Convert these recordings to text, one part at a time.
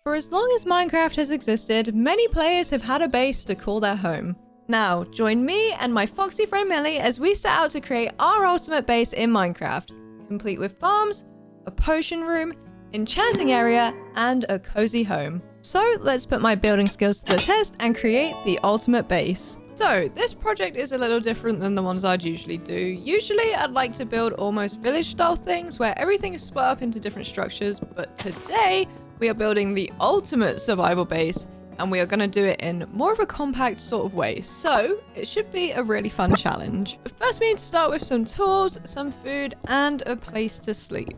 For as long as Minecraft has existed, many players have had a base to call their home. Now, join me and my foxy friend Millie as we set out to create our ultimate base in Minecraft, complete with farms, a potion room, enchanting area, and a cozy home. So let's put my building skills to the test and create the ultimate base. So this project is a little different than the ones I'd usually do. Usually I'd like to build almost village style things where everything is split up into different structures, but today we are building the ultimate survival base and we are going to do it in more of a compact sort of way. So it should be a really fun challenge. But first we need to start with some tools, some food, and a place to sleep.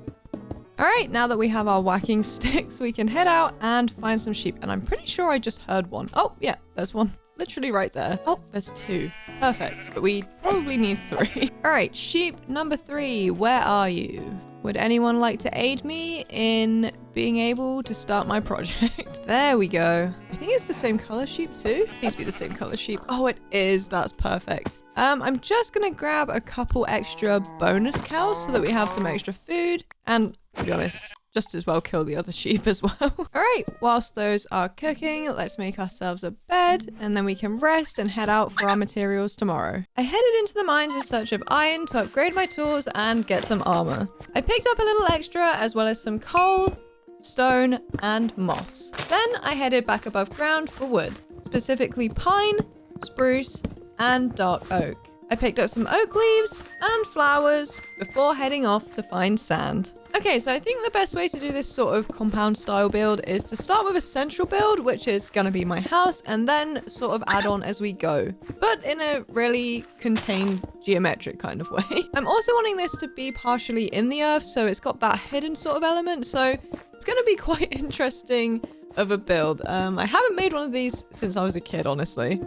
All right, now that we have our whacking sticks, we can head out and find some sheep. And I'm pretty sure I just heard one. Oh yeah, there's one. Literally right there. Oh, there's 2. Perfect. But we probably need 3. All right, sheep number 3, where are you? Would anyone like to aid me in being able to start my project? There we go. I think it's the same color sheep too. Please be the same color sheep. Oh, it is. That's perfect. I'm just gonna grab a couple extra bonus cows so that we have some extra food. And to be honest, just as well kill the other sheep as well. All right, whilst those are cooking, let's make ourselves a bed and then we can rest and head out for our materials tomorrow. I headed into the mines in search of iron to upgrade my tools and get some armor. I picked up a little extra as well as some coal, stone, and moss. Then I headed back above ground for wood, specifically pine, spruce, and dark oak. I picked up some oak leaves and flowers before heading off to find sand. Okay, so I think the best way to do this sort of compound style build is to start with a central build, which is going to be my house, and then sort of add on as we go, but in a really contained geometric kind of way. I'm also wanting this to be partially in the earth, so it's got that hidden sort of element, so it's going to be quite interesting of a build. I haven't made one of these since I was a kid, honestly.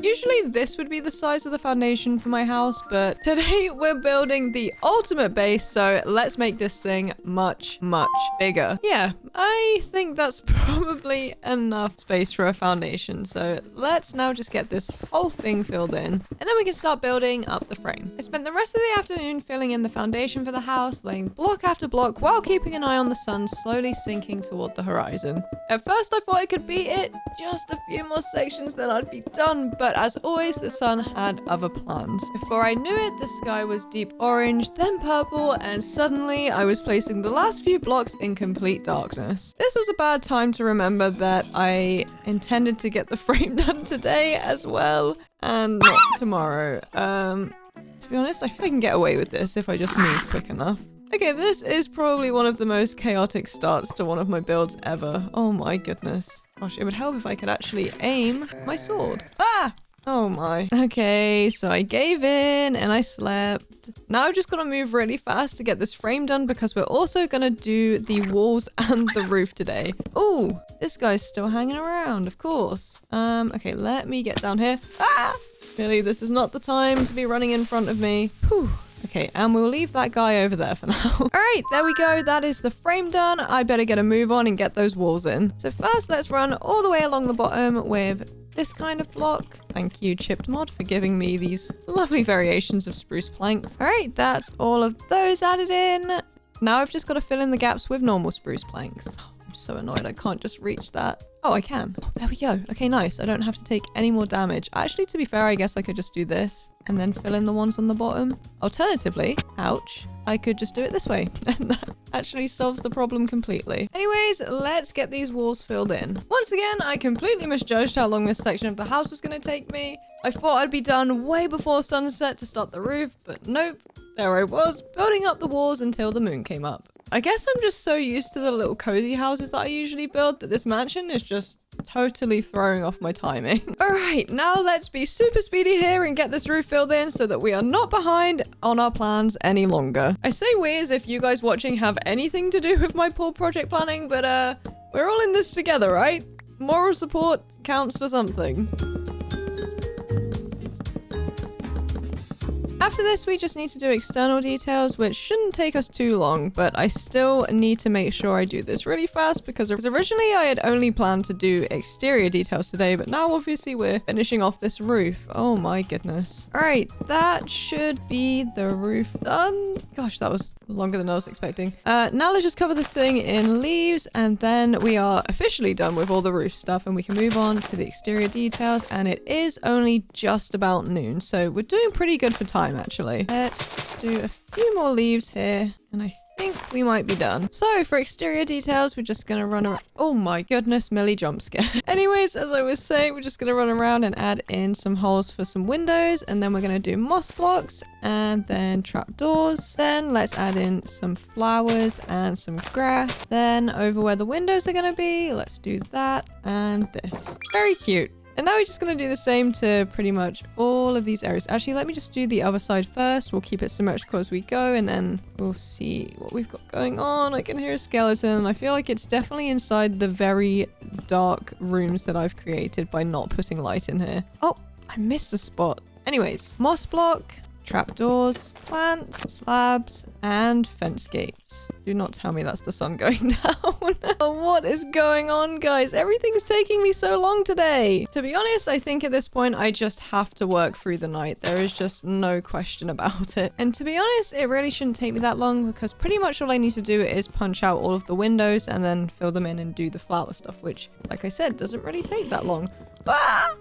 Usually this would be the size of the foundation for my house, but today we're building the ultimate base, so let's make this thing much, much bigger. Yeah, I think that's probably enough space for a foundation, so let's now just get this whole thing filled in, and then we can start building up the frame. I spent the rest of the afternoon filling in the foundation for the house, laying block after block while keeping an eye on the sun slowly sinking toward the horizon. At first I thought I could beat it, just a few more sections then I'd be done, but as always, the sun had other plans. Before I knew it, the sky was deep orange, then purple, and suddenly I was placing the last few blocks in complete darkness. This was a bad time to remember that I intended to get the frame done today as well, and not tomorrow. To be honest, I think I can get away with this if I just move quick enough. Okay, this is probably one of the most chaotic starts to one of my builds ever. Oh my goodness. Gosh, it would help if I could actually aim my sword. Ah! Oh my. Okay, so I gave in and I slept. Now I've just got to move really fast to get this frame done because we're also going to do the walls and the roof today. Oh, this guy's still hanging around, of course. Okay, let me get down here. Ah! Really, this is not the time to be running in front of me. Whew. Okay, and we'll leave that guy over there for now. All right, there we go. That is the frame done. I better get a move on and get those walls in. So first, let's run all the way along the bottom with this kind of block. Thank you, Chipped Mod, for giving me these lovely variations of spruce planks. All right, that's all of those added in. Now I've just got to fill in the gaps with normal spruce planks. Oh, I'm so annoyed I can't just reach that. Oh, I can. Oh, there we go. Okay, nice. I don't have to take any more damage. Actually, to be fair, I guess I could just do this and then fill in the ones on the bottom. Alternatively, ouch, I could just do it this way. And that actually solves the problem completely. Anyways, let's get these walls filled in. Once again, I completely misjudged how long this section of the house was going to take me. I thought I'd be done way before sunset to start the roof, but nope. There I was, building up the walls until the moon came up. I guess I'm just so used to the little cozy houses that I usually build that this mansion is just totally throwing off my timing. All right, now let's be super speedy here and get this roof filled in so that we are not behind on our plans any longer. I say we as if you guys watching have anything to do with my poor project planning, but we're all in this together, right? Moral support counts for something. After this, we just need to do external details, which shouldn't take us too long, but I still need to make sure I do this really fast because originally I had only planned to do exterior details today, but now obviously we're finishing off this roof. Oh my goodness. All right, that should be the roof done. Gosh, that was longer than I was expecting. Now let's just cover this thing in leaves, and then we are officially done with all the roof stuff, and we can move on to the exterior details, and it is only just about noon, so we're doing pretty good for time actually. Let's just do a few more leaves here, and I think we might be done. So for exterior details, we're just gonna run around. Oh my goodness, Millie jump scare. Anyways, as I was saying, we're just gonna run around and add in some holes for some windows, and then we're gonna do moss blocks and then trapdoors. Then let's add in some flowers and some grass. Then over where the windows are gonna be, let's do that and this. Very cute. And now we're just going to do the same to pretty much all of these areas. Actually, let me just do the other side first. We'll keep it symmetrical as we go, and then we'll see what we've got going on. I can hear a skeleton. I feel like it's definitely inside the very dark rooms that I've created by not putting light in here. Oh, I missed a spot. Anyways, moss block, trapdoors, plants, slabs, and fence gates. Do not tell me that's the sun going down. What is going on, guys? Everything's taking me so long today. To be honest, I think at this point I just have to work through the night. There is just no question about it. And to be honest, it really shouldn't take me that long because pretty much all I need to do is punch out all of the windows and then fill them in and do the flower stuff, which, like I said, doesn't really take that long. Ah!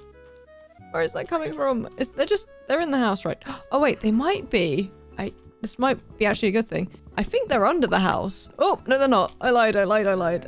Where is that coming from? They're in the house, right? Oh wait, they might be. This might be actually a good thing. I think they're under the house. Oh, no, they're not. I lied.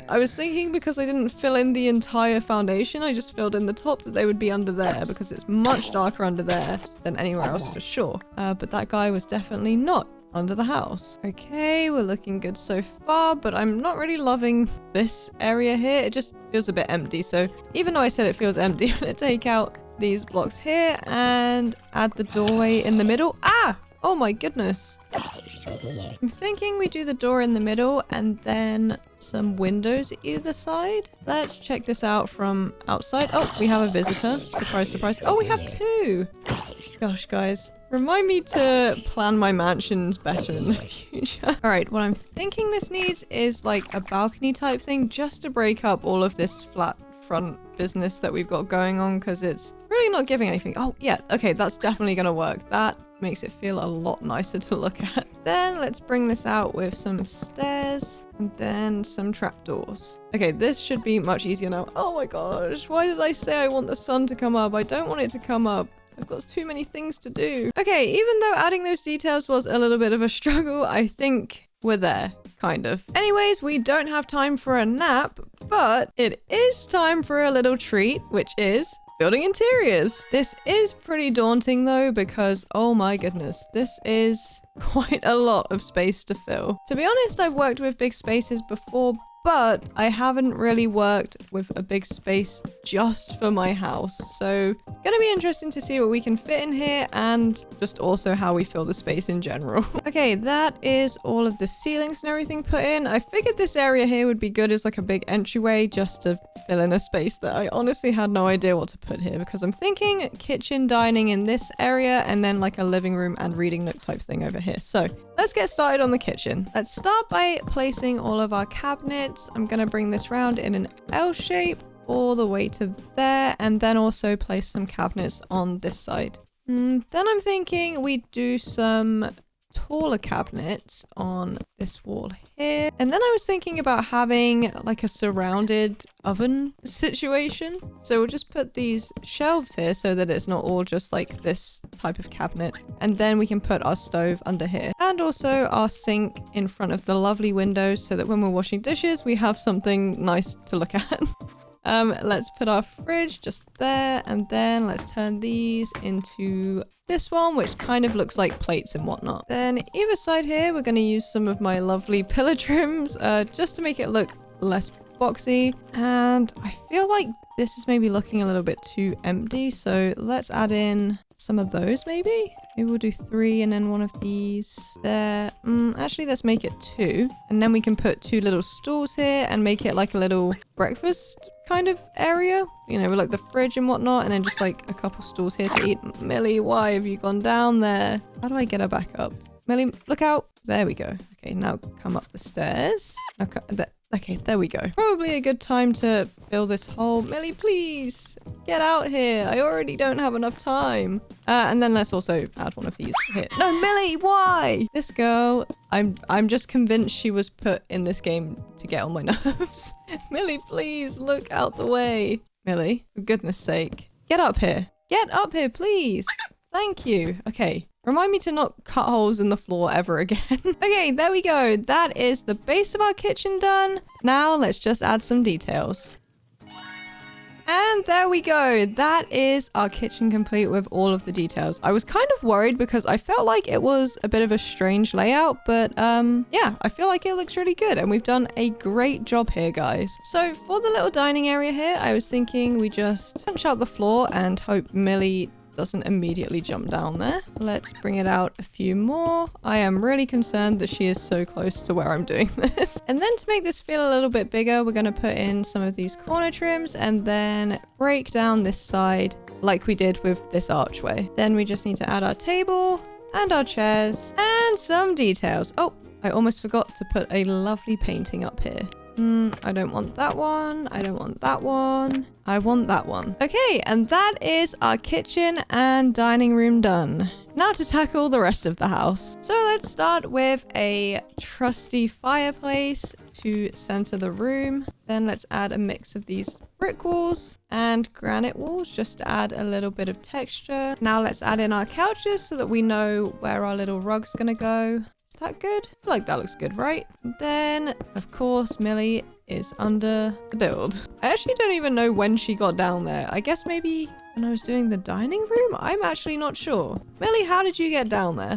I was thinking because I didn't fill in the entire foundation, I just filled in the top, that they would be under there because it's much darker under there than anywhere else for sure. But that guy was definitely not under the house. Okay, we're looking good so far, but I'm not really loving this area here. It just feels a bit empty. So even though I said it feels empty, I'm gonna take out these blocks here and add the doorway in the middle. Ah! Oh my goodness. I'm thinking we do the door in the middle and then some windows either side. Let's check this out from outside. Oh, we have a visitor. Surprise, surprise. Oh, we have two. Gosh, guys. Remind me to plan my mansions better in the future. All right, what I'm thinking this needs is like a balcony type thing just to break up all of this flat front business that we've got going on because it's really not giving anything. Oh, yeah. Okay, that's definitely going to work. That makes it feel a lot nicer to look at. Then let's bring this out with some stairs and then some trapdoors. Okay, this should be much easier now. Oh my gosh, why did I say I want the sun to come up? I don't want it to come up. I've got too many things to do. Okay, even though adding those details was a little bit of a struggle, I think we're there, kind of. Anyways, we don't have time for a nap, but it is time for a little treat, which is building interiors. This is pretty daunting though, because oh my goodness, this is quite a lot of space to fill. To be honest, I've worked with big spaces before, but I haven't really worked with a big space just for my house. So gonna be interesting to see what we can fit in here and just also how we fill the space in general. Okay, that is all of the ceilings and everything put in. I figured this area here would be good as like a big entryway just to fill in a space that I honestly had no idea what to put here because I'm thinking kitchen, dining in this area and then like a living room and reading nook type thing over here. So let's get started on the kitchen. Let's start by placing all of our cabinets. I'm gonna bring this round in an L shape all the way to there and then also place some cabinets on this side. Then I'm thinking we do some taller cabinets on this wall here. And then I was thinking about having like a surrounded oven situation. So we'll just put these shelves here so that it's not all just like this type of cabinet. And then we can put our stove under here. And also our sink in front of the lovely windows so that when we're washing dishes, we have something nice to look at. Let's put our fridge just there, and then let's turn these into this one, which kind of looks like plates and whatnot. Then either side here, we're going to use some of my lovely pillar trims just to make it look less boxy. And I feel like this is maybe looking a little bit too empty, so let's add in some of those maybe. Maybe we'll do 3 and then one of these there. Actually, let's make it 2. And then we can put 2 little stools here and make it like a little breakfast kind of area. You know, with like the fridge and whatnot. And then just like a couple stools here to eat. Millie, why have you gone down there? How do I get her back up? Millie, look out. There we go. Okay, now come up the stairs. Okay, there we go. Probably a good time to fill this hole. Millie, please get out here. I already don't have enough time. And then let's also add one of these here. No, Millie, why? This girl, I'm just convinced she was put in this game to get on my nerves. Millie, please look out the way. Millie, for goodness sake, get up here. Get up here, please. Thank you. Okay. Remind me to not cut holes in the floor ever again. Okay, there we go. That is the base of our kitchen done. Now let's just add some details. And there we go. That is our kitchen complete with all of the details. I was kind of worried because I felt like it was a bit of a strange layout, but yeah, I feel like it looks really good and we've done a great job here, guys. So for the little dining area here, I was thinking we just punch out the floor and hope Millie doesn't immediately jump down there. Let's bring it out a few more. I am really concerned that she is so close to where I'm doing this. And then to make this feel a little bit bigger, we're going to put in some of these corner trims and then break down this side like we did with this archway. Then we just need to add our table and our chairs and some details. Oh, I almost forgot to put a lovely painting up here. I don't want that one. I don't want that one. I want that one. Okay, and that is our kitchen and dining room done. Now to tackle the rest of the house. So let's start with a trusty fireplace to center the room. Then let's add a mix of these brick walls and granite walls just to add a little bit of texture. Now let's add in our couches so that we know where our little rug's gonna go. Is that good? I feel like that looks good, right? And then, of course, Millie is under the build. I actually don't even know when she got down there. I guess maybe when I was doing the dining room? I'm actually not sure. Millie, how did you get down there?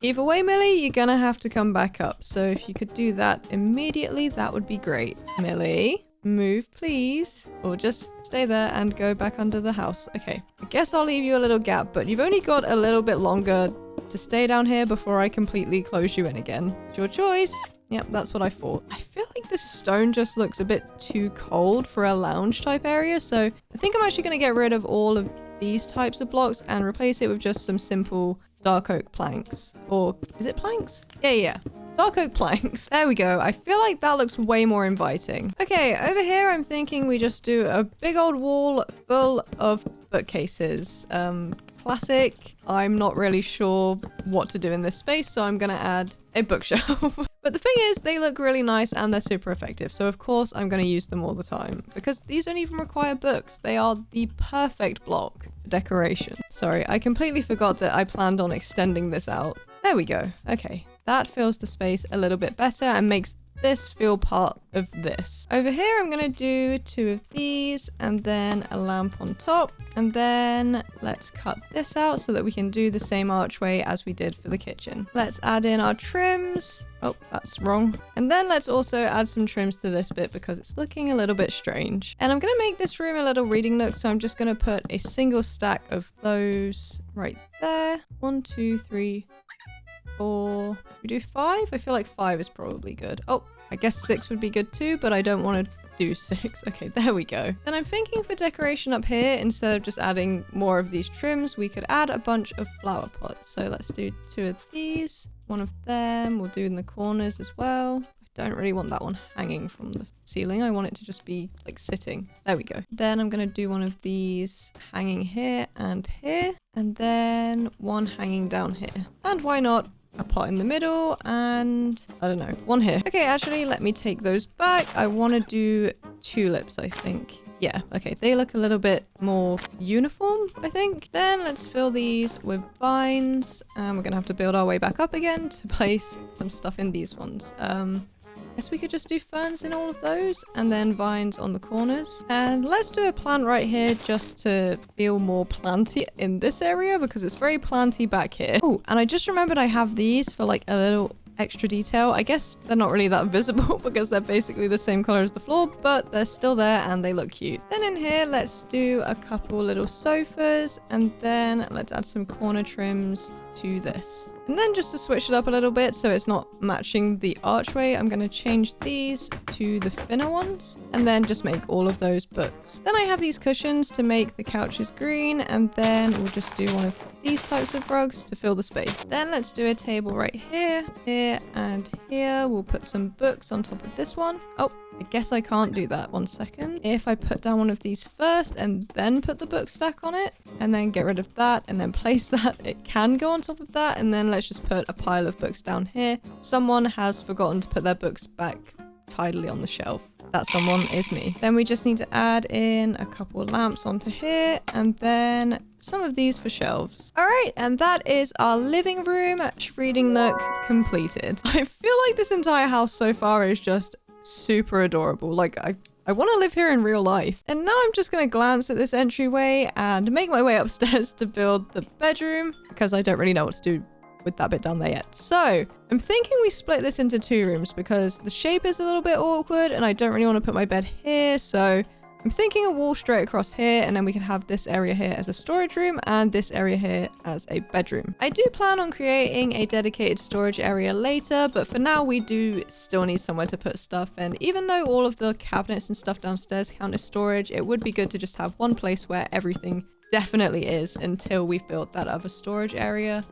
Either way, Millie, you're gonna have to come back up. So if you could do that immediately, that would be great. Millie, move, please. Or just stay there and go back under the house. Okay, I guess I'll leave you a little gap, but you've only got a little bit longer to stay down here before I completely close you in again. It's your choice. Yep, that's what I thought. I feel like this stone just looks a bit too cold for a lounge type area, so I think I'm actually going to get rid of all of these types of blocks and replace it with just some simple dark oak planks. Or is it planks? Yeah. Dark oak planks. There we go. I feel like that looks way more inviting. Okay, over here I'm thinking we just do a big old wall full of bookcases. Classic. I'm not really sure what to do in this space, so I'm gonna add a bookshelf. But the thing is, they look really nice and they're super effective. So of course I'm gonna use them all the time because these don't even require books. They are the perfect block for decoration. Sorry, I completely forgot that I planned on extending this out. There we go. Okay. That fills the space a little bit better and makes this feel part of this. Over here, I'm going to do 2 of these and then a lamp on top. And then let's cut this out so that we can do the same archway as we did for the kitchen. Let's add in our trims. Oh, that's wrong. And then let's also add some trims to this bit because it's looking a little bit strange. And I'm going to make this room a little reading nook. So I'm just going to put a single stack of those right there. 1, 2, 3, 4. Should we do 5? I feel like 5 is probably good. Oh, I guess 6 would be good too, but I don't want to do 6. Okay, there we go. And I'm thinking for decoration up here, instead of just adding more of these trims, we could add a bunch of flower pots. So let's do 2 of these. 1 of them we'll do in the corners as well. I don't really want that one hanging from the ceiling. I want it to just be like sitting. There we go. Then I'm going to do one of these hanging here and here. And then one hanging down here. And why not a pot in the middle and I don't know, one here. Okay, actually, let me take those back. I want to do tulips, I think. Yeah, okay, they look a little bit more uniform, I think. Then let's fill these with vines. And we're gonna have to build our way back up again to place some stuff in these ones. Guess we could just do ferns in all of those and then vines on the corners. And let's do a plant right here just to feel more planty in this area because it's very planty back here. Oh, and I just remembered I have these for like a little extra detail. I guess they're not really that visible because they're basically the same color as the floor, but they're still there and they look cute. Then in here, let's do a couple little sofas, and then let's add some corner trims to this. And then just to switch it up a little bit so it's not matching the archway, I'm going to change these to the thinner ones and then just make all of those books. Then I have these cushions to make the couches green, and then we'll just do one of these types of rugs to fill the space. Then let's do a table right here, here, and here. We'll put some books on top of this one. Oh, I guess I can't do that. 1 second. If I put down one of these first and then put the book stack on it and then get rid of that and then place that, it can go on top of that. And then let's just put a pile of books down here. Someone has forgotten to put their books back tidily on the shelf. That someone is me. Then we just need to add in a couple lamps onto here and then some of these for shelves. All right, and that is our living room reading nook completed. I feel like this entire house so far is just super adorable. Like I want to live here in real life. And now I'm just going to glance at this entryway and make my way upstairs to build the bedroom because I don't really know what to do with that bit down there yet. So I'm thinking we split this into 2 rooms because the shape is a little bit awkward and I don't really want to put my bed here. So I'm thinking a wall straight across here, and then we can have this area here as a storage room and this area here as a bedroom. I do plan on creating a dedicated storage area later, but for now we do still need somewhere to put stuff. And even though all of the cabinets and stuff downstairs count as storage, it would be good to just have one place where everything definitely is until we've built that other storage area.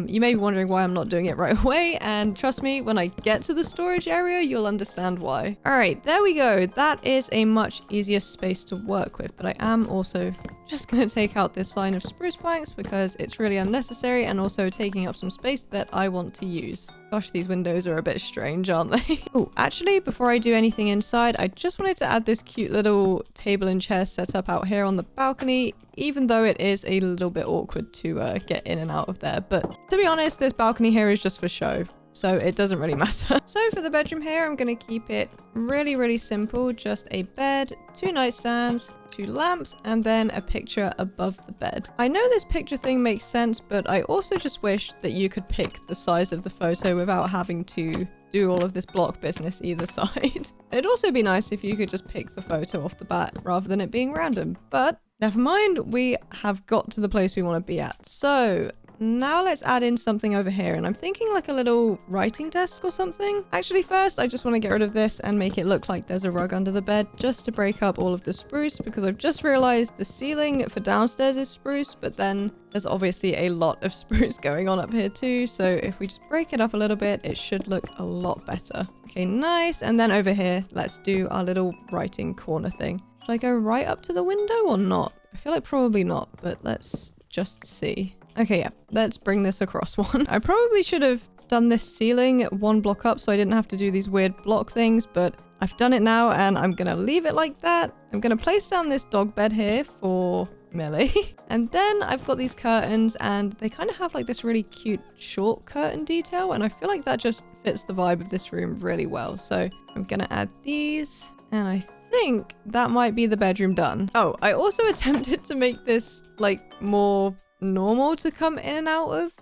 You may be wondering why I'm not doing it right away, and trust me, when I get to the storage area, you'll understand why. All right, there we go. That is a much easier space to work with, but I am also just going to take out this line of spruce planks because it's really unnecessary and also taking up some space that I want to use. Gosh, these windows are a bit strange, aren't they? Oh, actually, before I do anything inside, I just wanted to add this cute little table and chair setup out here on the balcony, even though it is a little bit awkward to get in and out of there. But to be honest, this balcony here is just for show, so it doesn't really matter. So for the bedroom here, I'm going to keep it really, really simple. Just a bed, 2 nightstands, 2 lamps, and then a picture above the bed. I know this picture thing makes sense, but I also just wish that you could pick the size of the photo without having to do all of this block business either side. It'd also be nice if you could just pick the photo off the bat rather than it being random, but never mind, we have got to the place we want to be at. So now let's add in something over here, and I'm thinking like a little writing desk or something. Actually, first I just want to get rid of this and make it look like there's a rug under the bed just to break up all of the spruce, because I've just realized the ceiling for downstairs is spruce, but then there's obviously a lot of spruce going on up here too. So if we just break it up a little bit, it should look a lot better. Okay, nice. And then over here, let's do our little writing corner thing. Should I go right up to the window or not? I feel like probably not, but let's just see. Okay, yeah, let's bring this across one. I probably should have done this ceiling 1 block up so I didn't have to do these weird block things, but I've done it now and I'm gonna leave it like that. I'm gonna place down this dog bed here for Millie. And then I've got these curtains and they kind of have like this really cute short curtain detail, and I feel like that just fits the vibe of this room really well. So I'm gonna add these, and I think that might be the bedroom done. Oh, I also attempted to make this like more normal to come in and out of,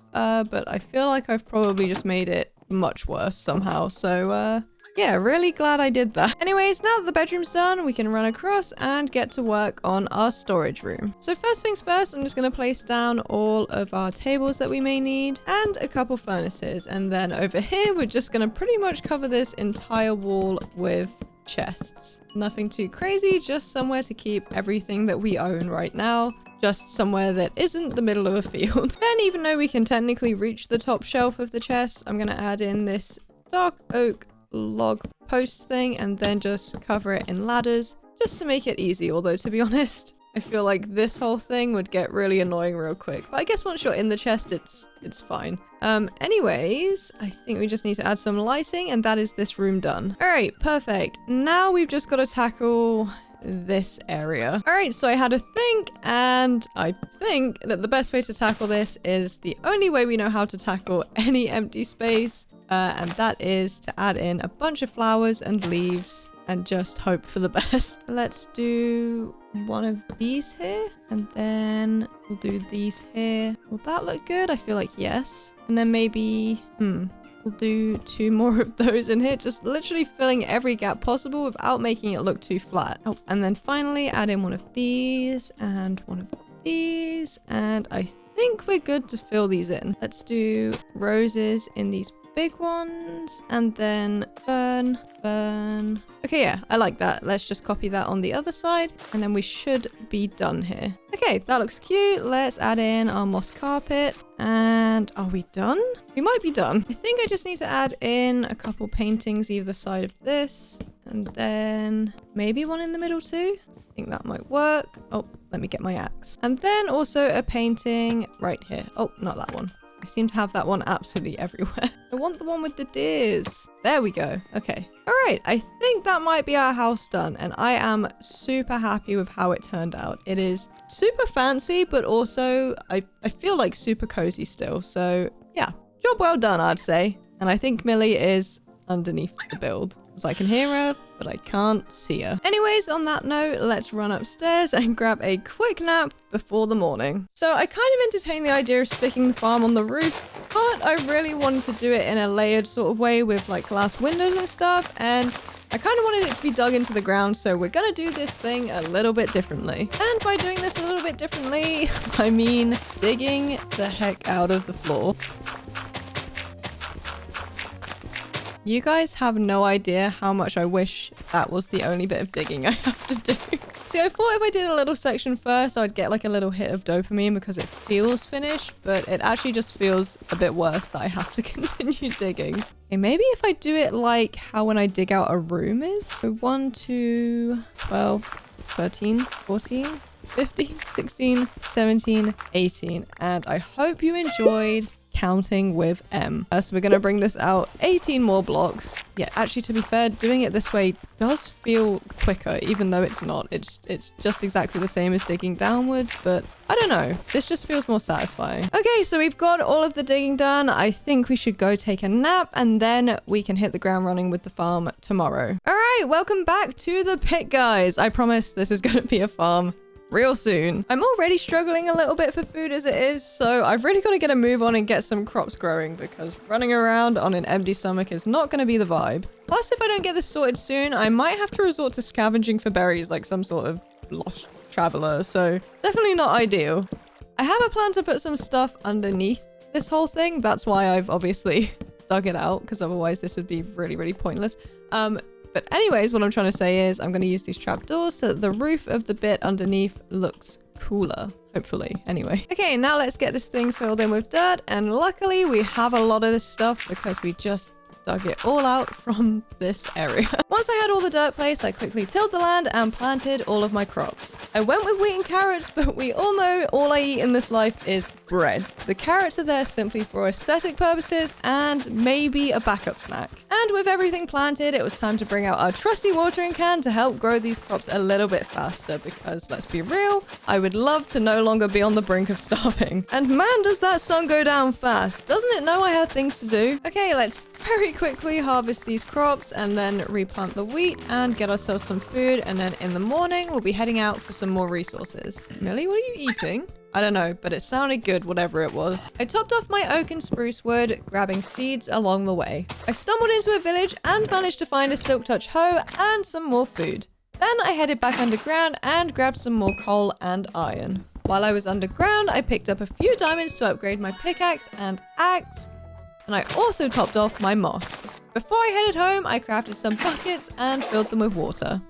but I feel like I've probably just made it much worse somehow. So yeah, really glad I did that. Anyways, now that the bedroom's done, we can run across and get to work on our storage room. So first things first, I'm just going to place down all of our tables that we may need and a couple furnaces. And then over here, we're just going to pretty much cover this entire wall with chests. Nothing too crazy, just somewhere to keep everything that we own right now. Just somewhere that isn't the middle of a field. Then even though we can technically reach the top shelf of the chest, I'm going to add in this dark oak log post thing and then just cover it in ladders just to make it easy. Although to be honest, I feel like this whole thing would get really annoying real quick. But I guess once you're in the chest, it's fine. Anyways, I think we just need to add some lighting, and that is this room done. All right, perfect. Now we've just got to tackle this area. All right, so I had a think, and I think that the best way to tackle this is the only way we know how to tackle any empty space, and that is to add in a bunch of flowers and leaves and just hope for the best. Let's do one of these here, and then we'll do these here. Will that look good? I feel like yes. And then maybe, we'll We'll do 2 more of those in here, just literally filling every gap possible without making it look too flat. Oh, and then finally add in one of these and one of these, and I think we're good to fill these in. Let's do roses in these big ones, and then fern. Okay, yeah, I like that. Let's just copy that on the other side, and then we should be done here. Okay, that looks cute. Let's add in our moss carpet, and are we done? We might be done. I think I just need to add in a couple paintings either side of this, and then maybe one in the middle too. I think that might work. Oh, let me get my axe. And then also a painting right here. Oh, not that one. I seem to have that one absolutely everywhere. I want the one with the deers. There we go. Okay. All right. I think that might be our house done. And I am super happy with how it turned out. It is super fancy, but also I feel like super cozy still. So yeah, job well done, I'd say. And I think Millie is underneath the build because I can hear her, but I can't see her. Anyways, on that note, let's run upstairs and grab a quick nap before the morning. So I kind of entertained the idea of sticking the farm on the roof, but I really wanted to do it in a layered sort of way with like glass windows and stuff, and I kind of wanted it to be dug into the ground, so we're gonna do this thing a little bit differently. And by doing this a little bit differently, I mean digging the heck out of the floor. You guys have no idea how much I wish that was the only bit of digging I have to do. See, I thought if I did a little section first, I'd get like a little hit of dopamine because it feels finished, but it actually just feels a bit worse that I have to continue digging. Okay, maybe if I do it like how when I dig out a room is. So 1, 2, 12, 13, 14, 15, 16, 17, 18. And I hope you enjoyed counting with M. So we're going to bring this out 18 more blocks. Yeah, actually, to be fair, doing it this way does feel quicker, even though it's not. It's just exactly the same as digging downwards, but I don't know. This just feels more satisfying. Okay, so we've got all of the digging done. I think we should go take a nap, and then we can hit the ground running with the farm tomorrow. All right, welcome back to the pit, guys. I promise this is going to be a farm real soon. I'm already struggling a little bit for food as it is, so I've really got to get a move on and get some crops growing because running around on an empty stomach is not going to be the vibe. Plus, if I don't get this sorted soon, I might have to resort to scavenging for berries like some sort of lost traveler, so definitely not ideal. I have a plan to put some stuff underneath this whole thing. That's why I've obviously dug it out, because otherwise this would be really, really pointless. But anyways, what I'm trying to say is I'm going to use these trapdoors so that the roof of the bit underneath looks cooler. Hopefully, anyway. Okay, now let's get this thing filled in with dirt. And luckily, we have a lot of this stuff because we just dug it all out from this area. Once I had all the dirt placed, I quickly tilled the land and planted all of my crops. I went with wheat and carrots, but we all know all I eat in this life is bread. The carrots are there simply for aesthetic purposes and maybe a backup snack. And with everything planted, it was time to bring out our trusty watering can to help grow these crops a little bit faster because, let's be real, I would love to no longer be on the brink of starving. And man, does that sun go down fast. Doesn't it know I have things to do? Okay, let's very quickly harvest these crops and then replant the wheat and get ourselves some food, and then in the morning we'll be heading out for some more resources. Millie, what are you eating? I don't know, but it sounded good, whatever it was. I topped off my oak and spruce wood, grabbing seeds along the way. I stumbled into a village and managed to find a silk touch hoe and some more food. Then I headed back underground and grabbed some more coal and iron. While I was underground, I picked up a few diamonds to upgrade my pickaxe and axe, and I also topped off my moss. Before I headed home, I crafted some buckets and filled them with water.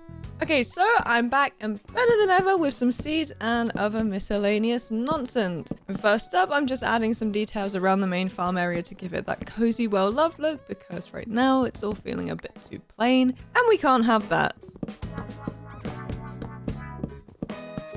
Okay, so I'm back and better than ever with some seeds and other miscellaneous nonsense. And first up, I'm just adding some details around the main farm area to give it that cozy, well-loved look, because right now it's all feeling a bit too plain, and we can't have that.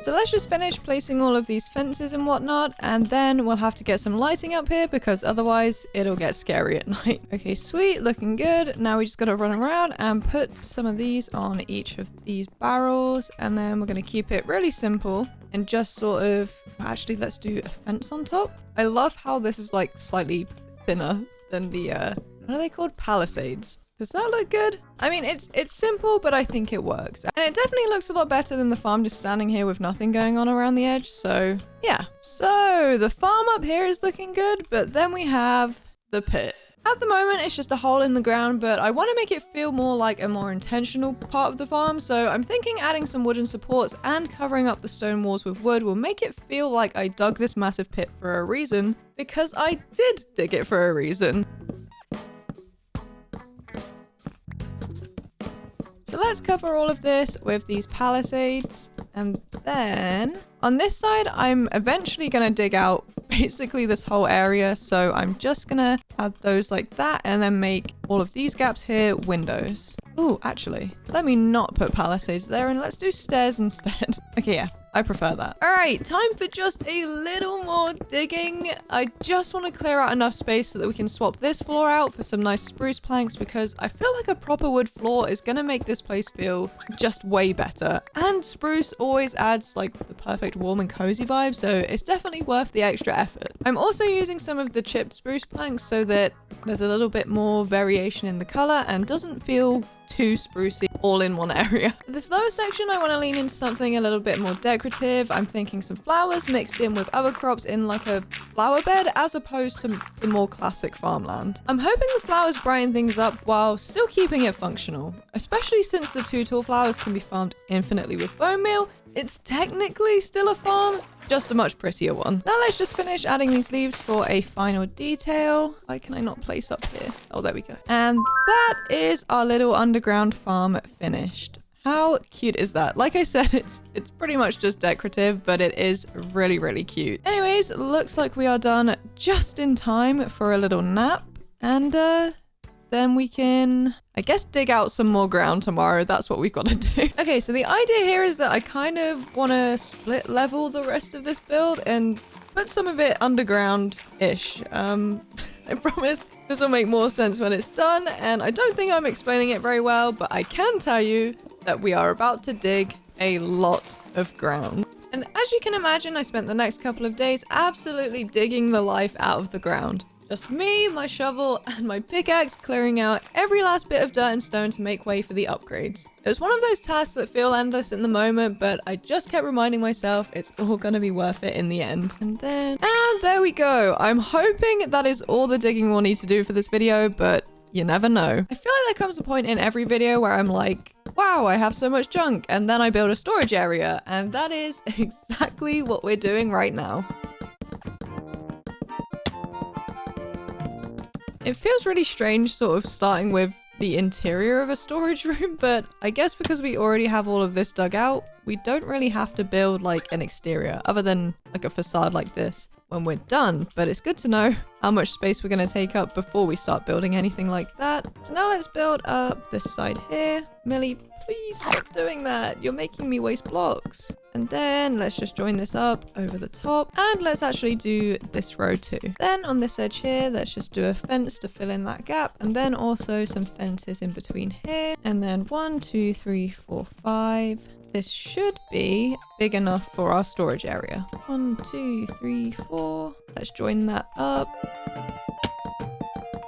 So let's just finish placing all of these fences and whatnot, and then we'll have to get some lighting up here because otherwise it'll get scary at night. Okay, sweet, looking good. Now we just gotta run around and put some of these on each of these barrels, and then we're gonna keep it really simple and just sort of, actually let's do a fence on top. I love how this is like slightly thinner than the, what are they called? Palisades. Does that look good? I mean, it's simple, but I think it works. And it definitely looks a lot better than the farm just standing here with nothing going on around the edge. So yeah. So the farm up here is looking good, but then we have the pit. At the moment, it's just a hole in the ground, but I want to make it feel more like a more intentional part of the farm. So I'm thinking adding some wooden supports and covering up the stone walls with wood will make it feel like I dug this massive pit for a reason, because I did dig it for a reason. So let's cover all of this with these palisades, and then on this side I'm eventually gonna dig out basically this whole area, so I'm just gonna add those like that and then make all of these gaps here windows. Ooh, actually, let me not put palisades there and let's do stairs instead. Okay, yeah, I prefer that. All right, time for just a little more digging. I just want to clear out enough space so that we can swap this floor out for some nice spruce planks, because I feel like a proper wood floor is going to make this place feel just way better. And spruce always adds like the perfect warm and cozy vibe, so it's definitely worth the extra effort. I'm also using some of the chipped spruce planks so that there's a little bit more variation in the color and doesn't feel too sprucey all in one area. For this lower section, I want to lean into something a little bit more decorative. I'm thinking some flowers mixed in with other crops in like a flower bed, as opposed to the more classic farmland. I'm hoping the flowers brighten things up while still keeping it functional, especially since the 2 tall flowers can be farmed infinitely with bone meal. It's technically still a farm, just a much prettier one. Now let's just finish adding these leaves for a final detail. Why can I not place up here? Oh, there we go. And that is our little underground farm finished. How cute is that? Like I said, it's pretty much just decorative, but it is really, really cute. Anyways, looks like we are done just in time for a little nap. And then we can, I guess, dig out some more ground tomorrow. That's what we've got to do. Okay, so the idea here is that I kind of want to split level the rest of this build and put some of it underground-ish. I promise this will make more sense when it's done, and I don't think I'm explaining it very well, but I can tell you that we are about to dig a lot of ground. And as you can imagine, I spent the next couple of days absolutely digging the life out of the ground. Just me, my shovel, and my pickaxe clearing out every last bit of dirt and stone to make way for the upgrades. It was one of those tasks that feel endless in the moment, but I just kept reminding myself it's all gonna be worth it in the end. And there we go. I'm hoping that is all the digging we'll need to do for this video, but you never know. I feel like there comes a point in every video where I'm like, wow, I have so much junk, and then I build a storage area, and that is exactly what we're doing right now. It feels really strange sort of starting with the interior of a storage room, but I guess because we already have all of this dug out, we don't really have to build like an exterior other than like a facade like this when we're done. But it's good to know how much space we're going to take up before we start building anything like that. So now let's build up this side here. Millie, please stop doing that. You're making me waste blocks. And then let's just join this up over the top, and let's actually do this row too. Then on this edge here, let's just do a fence to fill in that gap, and then also some fences in between here. And then 1, 2, 3, 4, 5. This should be big enough for our storage area. 1, 2, 3, 4. Let's join that up.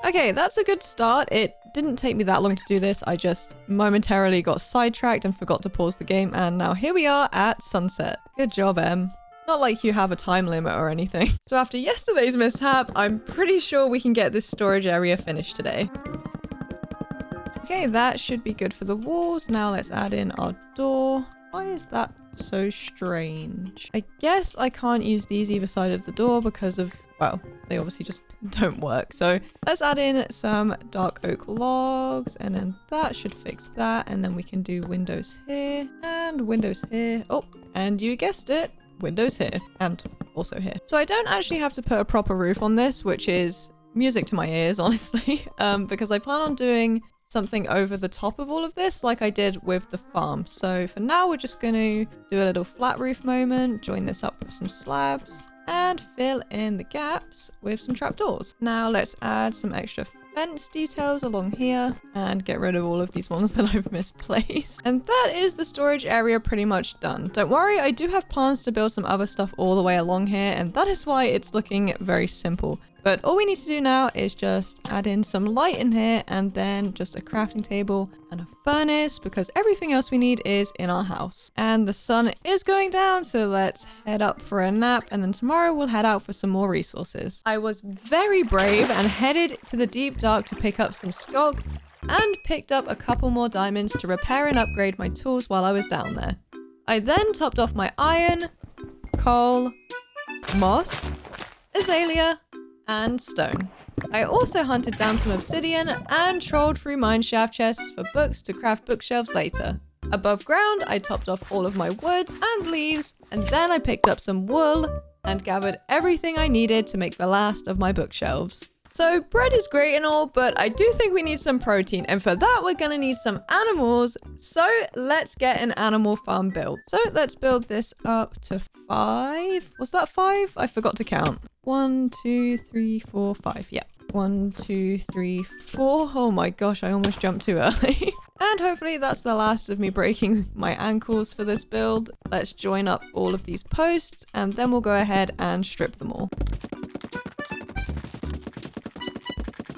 Okay, that's a good start. It didn't take me that long to do this. I just momentarily got sidetracked and forgot to pause the game, and now here we are at sunset. Good job, Em. Not like you have a time limit or anything. So after yesterday's mishap, I'm pretty sure we can get this storage area finished today. Okay, that should be good for the walls. Now let's add in our door. Why is that so strange? I guess I can't use these either side of the door because of, well, they obviously just don't work. So let's add in some dark oak logs, and then that should fix that. And then we can do windows here and windows here. Oh, and you guessed it, windows here and also here. So I don't actually have to put a proper roof on this, which is music to my ears, honestly, because I plan on doing something over the top of all of this like I did with the farm. So for now, we're just going to do a little flat roof moment, join this up with some slabs, and fill in the gaps with some trapdoors. Now let's add some extra fence details along here and get rid of all of these ones that I've misplaced. And that is the storage area pretty much done. Don't worry, I do have plans to build some other stuff all the way along here, and that is why it's looking very simple. But all we need to do now is just add in some light in here and then just a crafting table and a furnace because everything else we need is in our house. And the sun is going down, so let's head up for a nap and then tomorrow we'll head out for some more resources. I was very brave and headed to the deep dark to pick up some skulk and picked up a couple more diamonds to repair and upgrade my tools while I was down there. I then topped off my iron, coal, moss, azalea, and stone. I also hunted down some obsidian and trolled through mineshaft chests for books to craft bookshelves later. Above ground, I topped off all of my woods and leaves, and then I picked up some wool and gathered everything I needed to make the last of my bookshelves. So bread is great and all, but I do think we need some protein, and for that we're gonna need some animals. So let's get an animal farm built. So let's build this up to 5. Was that 5? I forgot to count. 1, 2, 3, 4, 5. Yeah. 1, 2, 3, 4. Oh my gosh, I almost jumped too early. And hopefully that's the last of me breaking my ankles for this build. Let's join up all of these posts and then we'll go ahead and strip them all.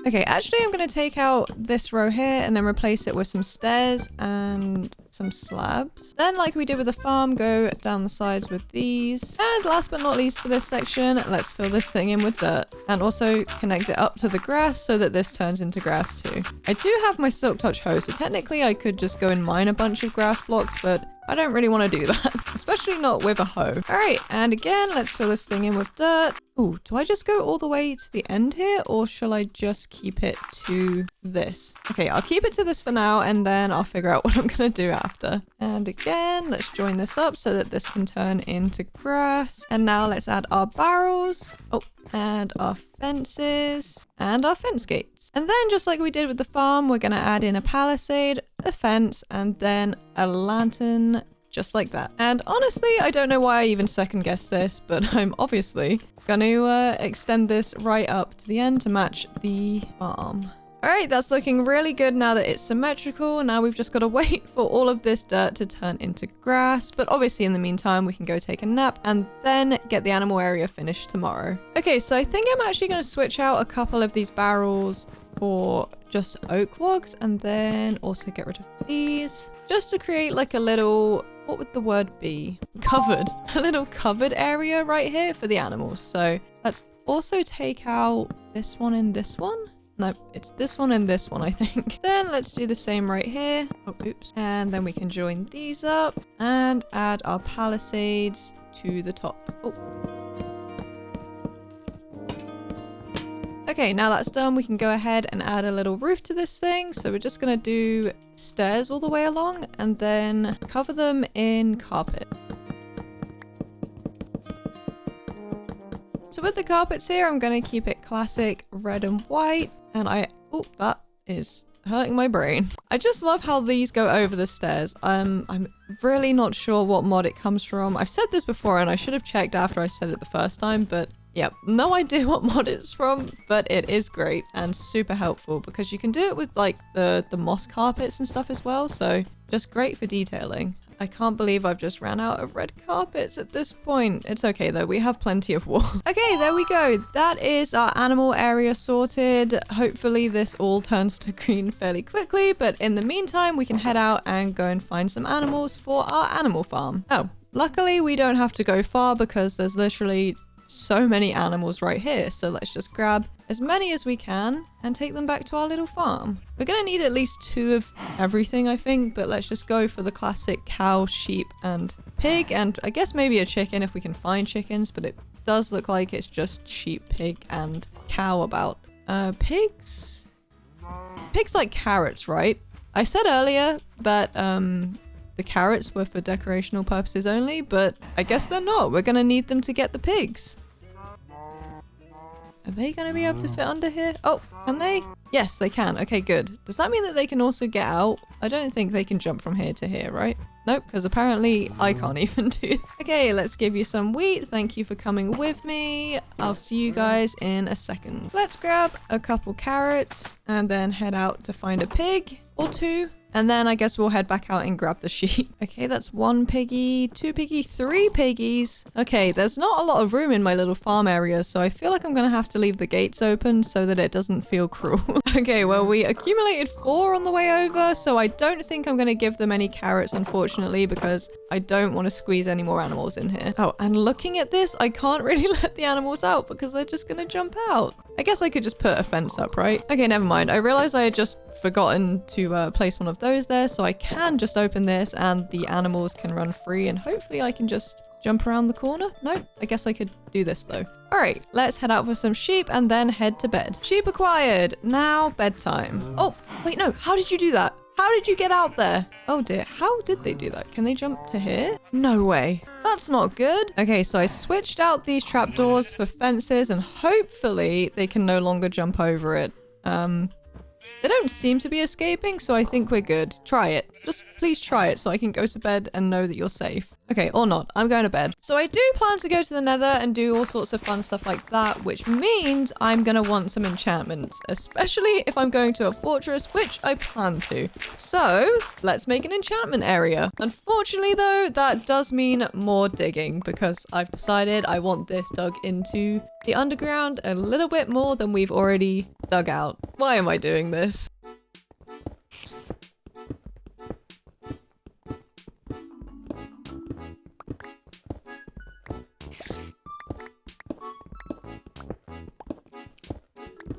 Okay, actually I'm going to take out this row here and then replace it with some stairs and some slabs. Then like we did with the farm, go down the sides with these. And last but not least for this section, let's fill this thing in with dirt and also connect it up to the grass so that this turns into grass too. I do have my silk touch hoe, so technically I could just go and mine a bunch of grass blocks, but I don't really want to do that, especially not with a hoe. All right, and again, let's fill this thing in with dirt. Ooh, do I just go all the way to the end here or shall I just keep it to this? Okay, I'll keep it to this for now and then I'll figure out what I'm gonna do after. And again, let's join this up so that this can turn into grass. And now let's add our barrels. Oh, and our fences and our fence gates. And then just like we did with the farm, we're gonna add in a palisade, a fence, and then a lantern, just like that. And honestly, I don't know why I even second guessed this, but I'm obviously gonna extend this right up to the end to match the farm. All right, that's looking really good now that it's symmetrical. Now we've just got to wait for all of this dirt to turn into grass. But obviously in the meantime, we can go take a nap and then get the animal area finished tomorrow. Okay, so I think I'm actually going to switch out a couple of these barrels for just oak logs and then also get rid of these just to create like a little, what would the word be? Covered. A little covered area right here for the animals. So let's also take out this one and this one. No, it's this one and this one, I think. Then let's do the same right here. Oh, oops. And then we can join these up and add our palisades to the top. Oh. Okay, now that's done, we can go ahead and add a little roof to this thing. So we're just gonna do stairs all the way along and then cover them in carpet. So with the carpets here, I'm gonna keep it classic red and white. And oh, that is hurting my brain. I just love how these go over the stairs. I'm really not sure what mod it comes from. I've said this before and I should have checked after I said it the first time, but yeah, no idea what mod it's from, but it is great and super helpful because you can do it with like the moss carpets and stuff as well. So just great for detailing. I can't believe I've just ran out of red carpets at this point. It's okay though, we have plenty of wool. Okay, there we go. That is our animal area sorted. Hopefully this all turns to green fairly quickly, but in the meantime, we can head out and go and find some animals for our animal farm. Oh, luckily we don't have to go far because there's literally so many animals right here. So let's just grab as many as we can and take them back to our little farm. We're gonna need at least 2 of everything, I think, but let's just go for the classic cow, sheep, and pig, and I guess maybe a chicken if we can find chickens, but it does look like it's just sheep, pig, and cow about. Pigs like carrots, right? I said earlier that the carrots were for decorational purposes only, but I guess they're not. We're gonna need them to get the pigs. Are they gonna be able to fit under here? Oh, can they? Yes, they can. Okay, good. Does that mean that they can also get out? I don't think they can jump from here to here, right? Nope, because apparently I can't even do that. Okay, let's give you some wheat. Thank you for coming with me. I'll see you guys in a second. Let's grab a couple carrots and then head out to find a pig or 2. And then I guess we'll head back out and grab the sheep. Okay, that's 1 piggy, 2 piggy, 3 piggies. Okay, there's not a lot of room in my little farm area, so I feel like I'm gonna have to leave the gates open so that it doesn't feel cruel. Okay, well, we accumulated 4 on the way over, so I don't think I'm gonna give them any carrots, unfortunately, because I don't want to squeeze any more animals in here. Oh, and looking at this, I can't really let the animals out because they're just gonna jump out. I guess I could just put a fence up, right? Okay, never mind. I realized I had just forgotten to place one of those there, so I can just open this and the animals can run free, and hopefully I can just jump around the corner. Nope, I guess I could do this though. All right, let's head out for some sheep and then head to bed. Sheep acquired. Now bedtime. Oh, wait, no. How did you do that? How did you get out there? Oh dear, how did they do that? Can they jump to here? No way. That's not good. Okay, so I switched out these trapdoors for fences and hopefully they can no longer jump over it. They don't seem to be escaping, so I think we're good. Try it. Just please try it so I can go to bed and know that you're safe. Okay, or not. I'm going to bed. So I do plan to go to the Nether and do all sorts of fun stuff like that, which means I'm going to want some enchantments, especially if I'm going to a fortress, which I plan to. So let's make an enchantment area. Unfortunately, though, that does mean more digging because I've decided I want this dug into the underground a little bit more than we've already dug out. Why am I doing this?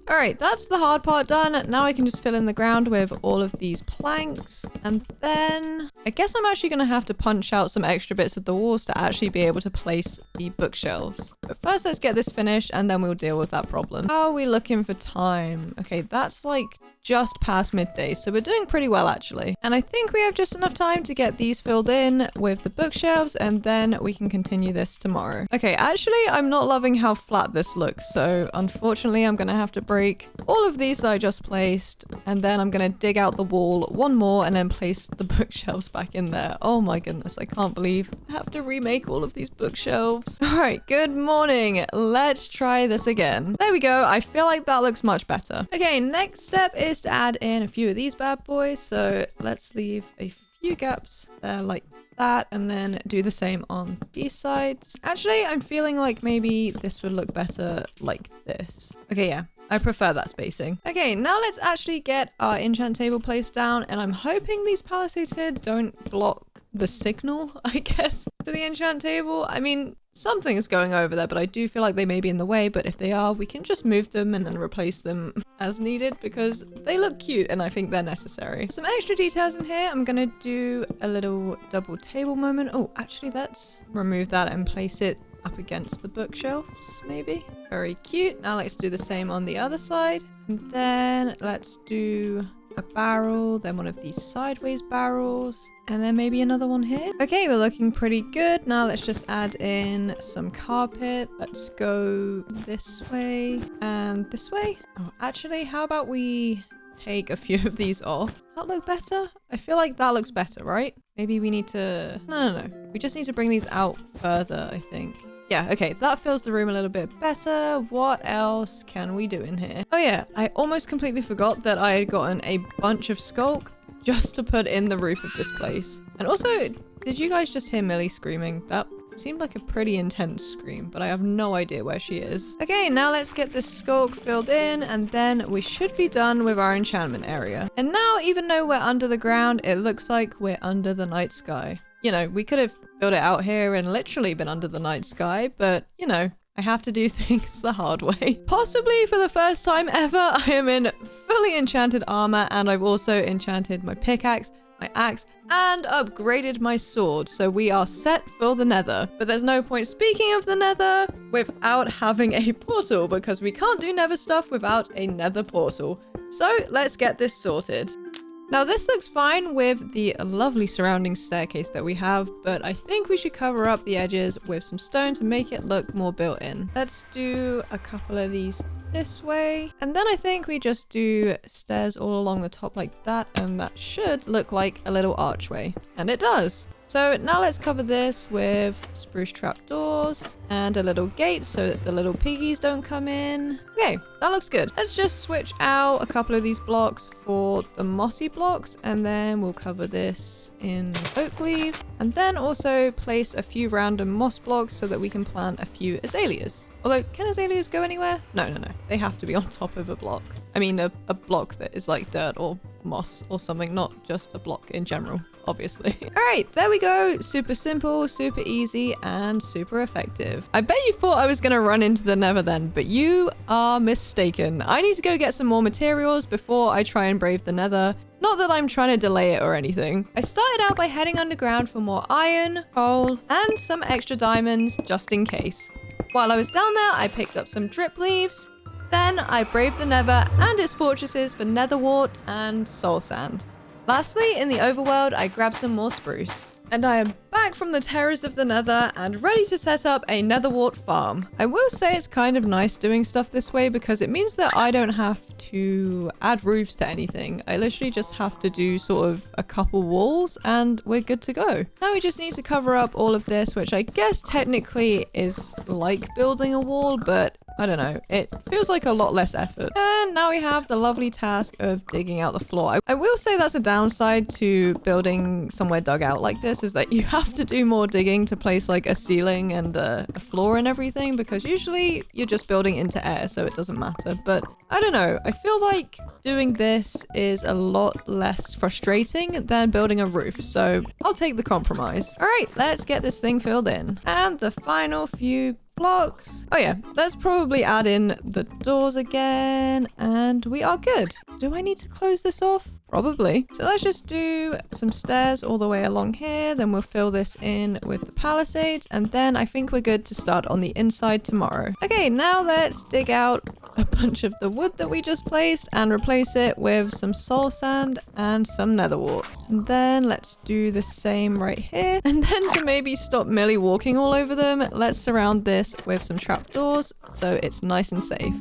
All right, that's the hard part done. Now I can just fill in the ground with all of these planks. And then I guess I'm actually going to have to punch out some extra bits of the walls to actually be able to place the bookshelves. But first, let's get this finished and then we'll deal with that problem. How are we looking for time? Okay, that's like just past midday, so we're doing pretty well actually. And I think we have just enough time to get these filled in with the bookshelves and then we can continue this tomorrow. Okay, actually, I'm not loving how flat this looks, so unfortunately, I'm going to have to break all of these that I just placed, and then I'm going to dig out the wall one more and then place the bookshelves back in there. Oh my goodness, I can't believe I have to remake all of these bookshelves. All right, good morning. Let's try this again. There we go. I feel like that looks much better. Okay, next step is to add in a few of these bad boys. So let's leave a few gaps there like that and then do the same on these sides. Actually, I'm feeling like maybe this would look better like this. Okay, yeah. I prefer that spacing. Okay, now let's actually get our enchant table placed down, and I'm hoping these palisades here don't block the signal, I guess, to the enchant table. I mean, something's going over there, but I do feel like they may be in the way, but if they are, we can just move them and then replace them as needed because they look cute and I think they're necessary. Some extra details in here. I'm gonna do a little double table moment. Oh, actually, let's remove that and place it up against the bookshelves, maybe. Very cute. Now let's do the same on the other side. And then let's do a barrel, then one of these sideways barrels, and then maybe another one here. Okay, we're looking pretty good. Now let's just add in some carpet. Let's go this way and this way. Oh, actually, how about we take a few of these off? Does that look better? I feel like that looks better, right? Maybe we need to... No. We just need to bring these out further, I think. Yeah, okay, that fills the room a little bit better. What else can we do in here? Oh yeah, I almost completely forgot that I had gotten a bunch of skulk just to put in the roof of this place. And also, did you guys just hear Millie screaming? That seemed like a pretty intense scream, but I have no idea where she is. Okay, now let's get this skulk filled in, and then we should be done with our enchantment area. And now, even though we're under the ground, it looks like we're under the night sky. You know, we could have built it out here and literally been under the night sky, but, you know, I have to do things the hard way. Possibly for the first time ever, I am in fully enchanted armor, and I've also enchanted my pickaxe, my axe, and upgraded my sword, so we are set for the Nether. But there's no point speaking of the Nether without having a portal, because we can't do Nether stuff without a Nether portal. So let's get this sorted. Now this looks fine with the lovely surrounding staircase that we have, but I think we should cover up the edges with some stone to make it look more built in. Let's do a couple of these this way, and then I think we just do stairs all along the top like that, and that should look like a little archway. And it does! So now let's cover this with spruce trapdoors and a little gate so that the little piggies don't come in. Okay, that looks good. Let's just switch out a couple of these blocks for the mossy blocks, and then we'll cover this in oak leaves, and then also place a few random moss blocks so that we can plant a few azaleas. Although, can azaleas go anywhere? No. They have to be on top of a block. I mean, a block that is like dirt or moss or something, not just a block in general, obviously. All right, there we go. Super simple, super easy, and super effective. I bet you thought I was gonna run into the Nether then, but you are mistaken. I need to go get some more materials before I try and brave the Nether. Not that I'm trying to delay it or anything. I started out by heading underground for more iron, coal, and some extra diamonds just in case. While I was down there, I picked up some drip leaves. Then I braved the Nether and its fortresses for nether wart and soul sand. Lastly, in the overworld, I grabbed some more spruce. And I am back from the terrors of the Nether and ready to set up a nether wart farm. I will say it's kind of nice doing stuff this way because it means that I don't have to add roofs to anything. I literally just have to do sort of a couple walls and we're good to go. Now we just need to cover up all of this, which I guess technically is like building a wall, but I don't know, it feels like a lot less effort. And now we have the lovely task of digging out the floor. I will say that's a downside to building somewhere dug out like this, is that you have to do more digging to place like a ceiling and a floor and everything, because usually you're just building into air, so it doesn't matter. But I don't know, I feel like doing this is a lot less frustrating than building a roof, so I'll take the compromise. All right, let's get this thing filled in. And the final few blocks. Oh yeah, let's probably add in the doors again and we are good. Do I need to close this off? Probably. So let's just do some stairs all the way along here. Then we'll fill this in with the palisades and then I think we're good to start on the inside tomorrow. Okay, now let's dig out a bunch of the wood that we just placed and replace it with some soul sand and some nether wart. And then let's do the same right here. And then to maybe stop Millie walking all over them, let's surround this with some trapdoors so it's nice and safe.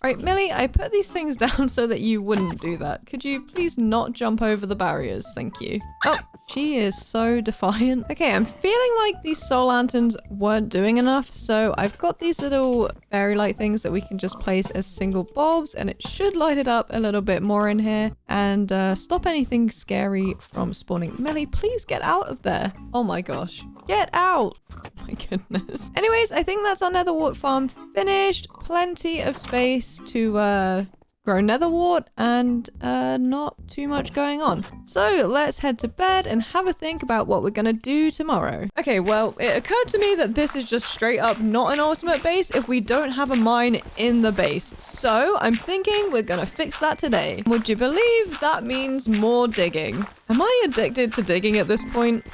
Alright, Millie, I put these things down so that you wouldn't do that. Could you please not jump over the barriers? Thank you. Oh, she is so defiant. Okay, I'm feeling like these soul lanterns weren't doing enough, so I've got these little fairy light things that we can just place as single bulbs, and it should light it up a little bit more in here and stop anything scary from spawning. Millie, please get out of there. Oh my gosh. Get out. Oh my goodness. Anyways, I think that's our nether wart farm finished. Plenty of space to grow nether wart and not too much going on. So let's head to bed and have a think about what we're gonna do tomorrow. Okay, well, it occurred to me that this is just straight up not an ultimate base if we don't have a mine in the base. So I'm thinking we're gonna fix that today. Would you believe that means more digging? Am I addicted to digging at this point?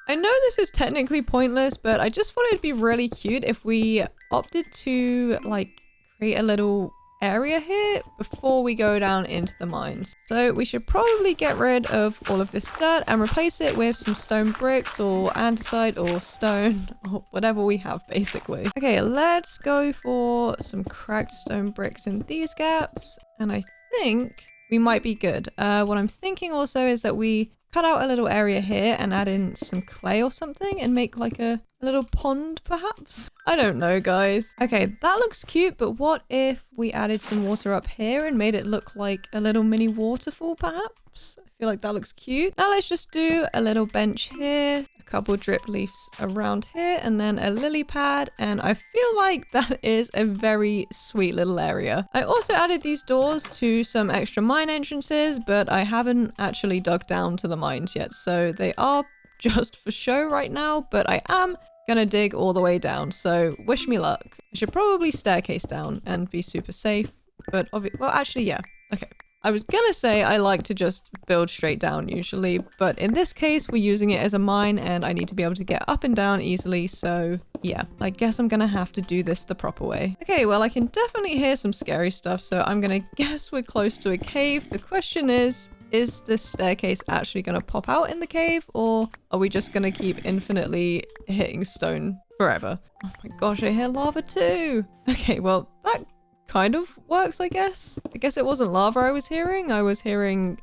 I know this is technically pointless, but I just thought it'd be really cute if we opted to like create a little area here before we go down into the mines. So we should probably get rid of all of this dirt and replace it with some stone bricks or andesite or stone or whatever we have basically. Okay, let's go for some cracked stone bricks in these gaps. And I think we might be good. What I'm thinking also is that we cut out a little area here and add in some clay or something and make like a little pond perhaps? I don't know, guys. Okay, that looks cute, but what if we added some water up here and made it look like a little mini waterfall perhaps? I feel like that looks cute. Now let's just do a little bench here, a couple drip leaves around here, and then a lily pad, and I feel like that is a very sweet little area. I also added these doors to some extra mine entrances, but I haven't actually dug down to the mines yet, so they are just for show right now, but I am gonna dig all the way down, so wish me luck. I should probably staircase down and be super safe, but well, actually, yeah. Okay. I was gonna say I like to just build straight down usually, but in this case, we're using it as a mine and I need to be able to get up and down easily, so yeah, I guess I'm gonna have to do this the proper way. Okay, well, I can definitely hear some scary stuff, so I'm gonna guess we're close to a cave. The question is this staircase actually gonna pop out in the cave, or are we just gonna keep infinitely hitting stone forever? Oh my gosh, I hear lava too! Okay, well, that kind of works, I guess. I guess it wasn't lava I was hearing. I was hearing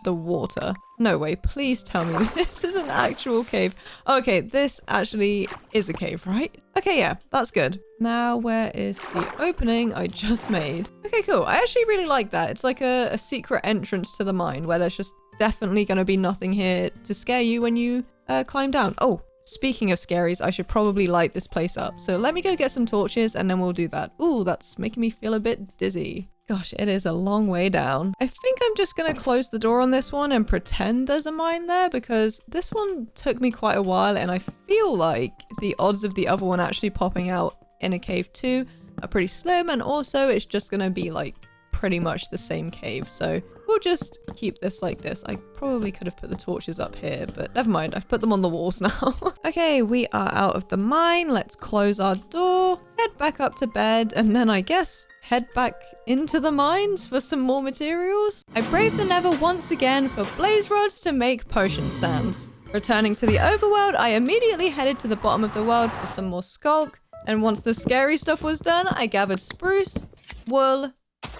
the water. No way, please tell me this is an actual cave. Okay, this actually is a cave, right? Okay, yeah, that's good. Now, where is the opening I just made? Okay, cool. I actually really like that. It's like a secret entrance to the mine where there's just definitely going to be nothing here to scare you when you climb down. Oh, speaking of scaries, I should probably light this place up. So let me go get some torches and then we'll do that. Ooh, that's making me feel a bit dizzy. Gosh, it is a long way down. I think I'm just gonna close the door on this one and pretend there's a mine there because this one took me quite a while and I feel like the odds of the other one actually popping out in a cave too are pretty slim, and also it's just gonna be like pretty much the same cave. So we'll just keep this like this. I probably could have put the torches up here, but never mind. I've put them on the walls now. Okay, we are out of the mine. Let's close our door, head back up to bed, and then I guess head back into the mines for some more materials. I braved the Nether once again for blaze rods to make potion stands. Returning to the overworld, I immediately headed to the bottom of the world for some more skulk. And once the scary stuff was done, I gathered spruce, wool,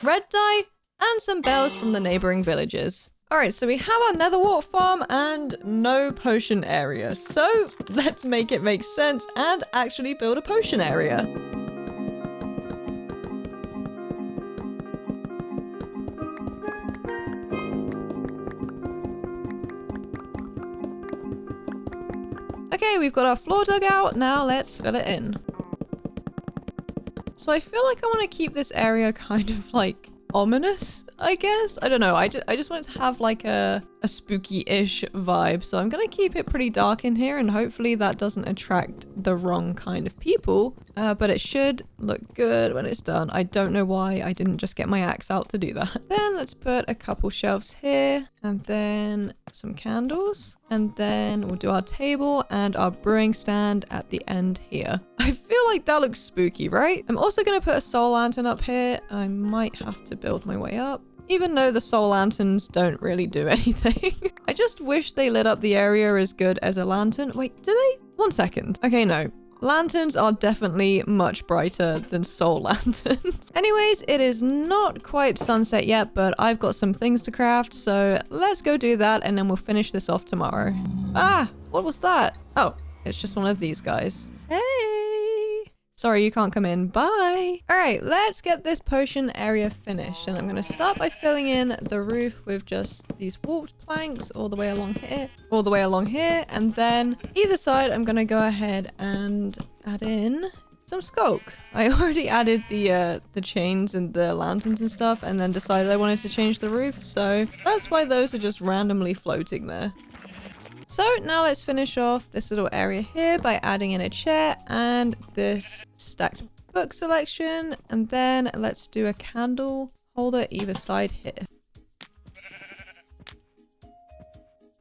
red dye, and some bells from the neighboring villages. Alright, so we have our nether wart farm and no potion area. So let's make it make sense and actually build a potion area. Okay, we've got our floor dug out. Now let's fill it in. So I feel like I want to keep this area kind of like ominous, I guess. I don't know. I just want it to have like a spooky-ish vibe. So I'm going to keep it pretty dark in here and hopefully that doesn't attract the wrong kind of people. But it should look good when it's done. I don't know why I didn't just get my axe out to do that. Then let's put a couple shelves here and then some candles. And then we'll do our table and our brewing stand at the end here. I feel like that looks spooky, right? I'm also going to put a soul lantern up here. I might have to build my way up, even though the soul lanterns don't really do anything. I just wish they lit up the area as good as a lantern. Wait, do they? 1 second. Okay, no. Lanterns are definitely much brighter than soul lanterns. Anyways, it is not quite sunset yet, but I've got some things to craft, so let's go do that and then we'll finish this off tomorrow. Ah, what was that? Oh, it's just one of these guys. Hey! Sorry, you can't come in. Bye! Alright, let's get this potion area finished, and I'm going to start by filling in the roof with just these warped planks all the way along here, and then either side I'm going to go ahead and add in some skulk. I already added the chains and the lanterns and stuff, and then decided I wanted to change the roof, so that's why those are just randomly floating there. So now let's finish off this little area here by adding in a chair and this stacked book selection, and then let's do a candle holder either side here.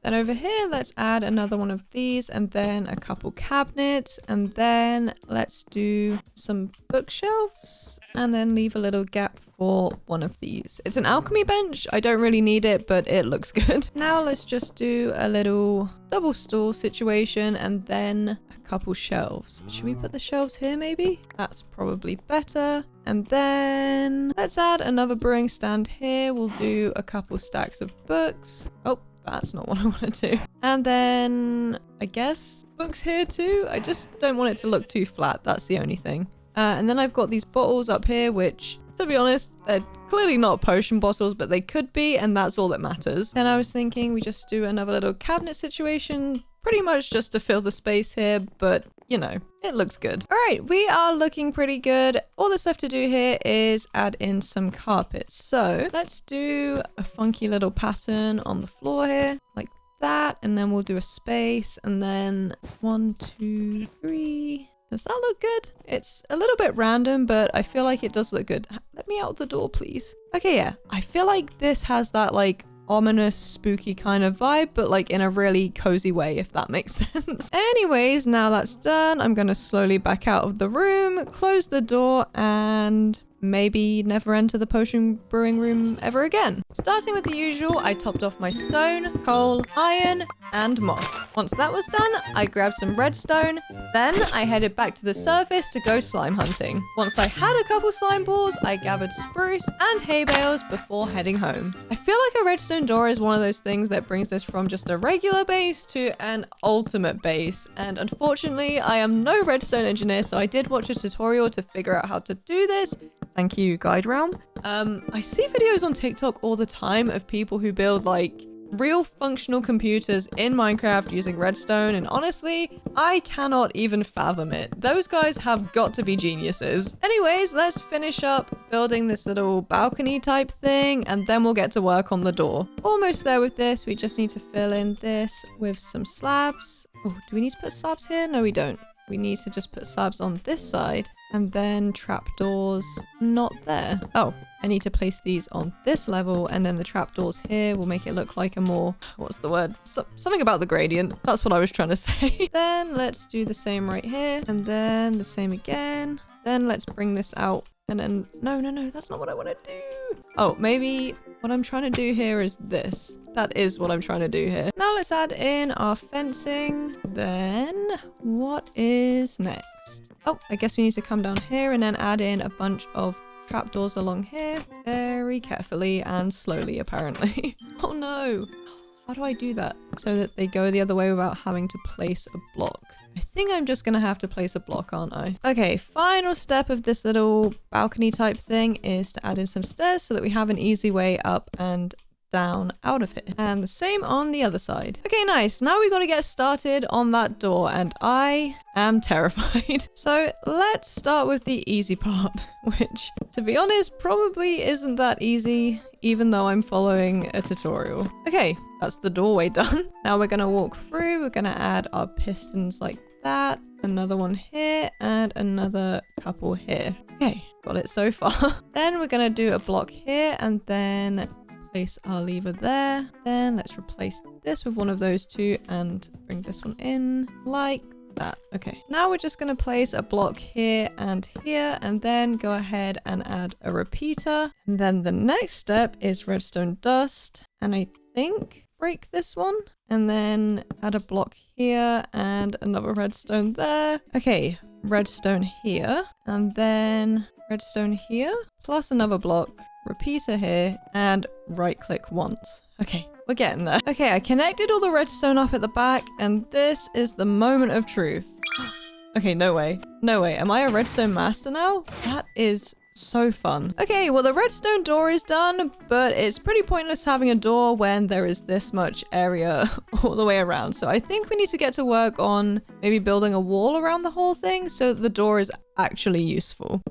Then over here, let's add another one of these and then a couple cabinets, and then let's do some bookshelves and then leave a little gap for one of these. It's an alchemy bench. I don't really need it, but it looks good. Now let's just do a little double stool situation and then a couple shelves. Should we put the shelves here maybe? That's probably better. And then let's add another brewing stand here. We'll do a couple stacks of books. Oh, that's not what I want to do. And then I guess books here too. I just don't want it to look too flat. That's the only thing. And then I've got these bottles up here, which, to be honest, they're clearly not potion bottles, but they could be, and that's all that matters. And I was thinking we just do another little cabinet situation, pretty much just to fill the space here, but you know, it looks good. All right, we are looking pretty good. All that's left to do here is add in some carpets. So let's do a funky little pattern on the floor here, like that, and then we'll do a space, and then 1, 2, 3. Does that look good? It's a little bit random, but I feel like it does look good. Let me out the door, please. Okay, yeah. I feel like this has that like ominous, spooky kind of vibe, but like in a really cozy way, if that makes sense. Anyways, now that's done, I'm gonna slowly back out of the room, close the door, and maybe never enter the potion brewing room ever again. Starting with the usual, I topped off my stone, coal, iron, and moss. Once that was done, I grabbed some redstone. Then I headed back to the surface to go slime hunting. Once I had a couple slime balls, I gathered spruce and hay bales before heading home. I feel like a redstone door is one of those things that brings us from just a regular base to an ultimate base. And unfortunately, I am no redstone engineer, so I did watch a tutorial to figure out how to do this. Thank you, Guide Realm. I see videos on TikTok all the time of people who build like real functional computers in Minecraft using redstone, and honestly, I cannot even fathom it. Those guys have got to be geniuses. Anyways, let's finish up building this little balcony type thing, and then we'll get to work on the door. Almost there with this. We just need to fill in this with some slabs. Oh, do we need to put slabs here? No, we don't. We need to just put slabs on this side and then trapdoors not there. Oh, I need to place these on this level, and then the trapdoors here will make it look like a more, what's the word? Something about the gradient. That's what I was trying to say. Then let's do the same right here, and then the same again. Then let's bring this out, and then, no, that's not what I want to do. Oh, maybe what I'm trying to do here is this. That is what I'm trying to do here. Now let's add in our fencing. Then what is next? Oh, I guess we need to come down here and then add in a bunch of trapdoors along here very carefully and slowly, apparently. Oh no. How do I do that so that they go the other way without having to place a block? I think I'm just gonna have to place a block, aren't I? Okay, final step of this little balcony type thing is to add in some stairs so that we have an easy way up and down out of here. And the same on the other side. Okay, nice. Now we got to get started on that door, and I am terrified. So let's start with the easy part, which, to be honest, probably isn't that easy, even though I'm following a tutorial. Okay, that's the doorway done. Now we're gonna walk through. We're gonna add our pistons like that, another one here, and another couple here. Okay, got it so far. Then we're gonna do a block here, and then place our lever there. Then let's replace this with one of those two and bring this one in like that. Okay, now we're just going to place a block here, and then go ahead and add a repeater. And then the next step is redstone dust, and I think break this one, and then add a block here and another redstone there. Okay, redstone here, and then redstone here, plus another block, repeater here, and right click once. Okay, we're getting there. Okay, I connected all the redstone up at the back, and this is the moment of truth. Okay, no way. No way. Am I a redstone master now? That is so fun. Okay, well, the redstone door is done, but it's pretty pointless having a door when there is this much area all the way around. So I think we need to get to work on maybe building a wall around the whole thing so that the door is actually useful.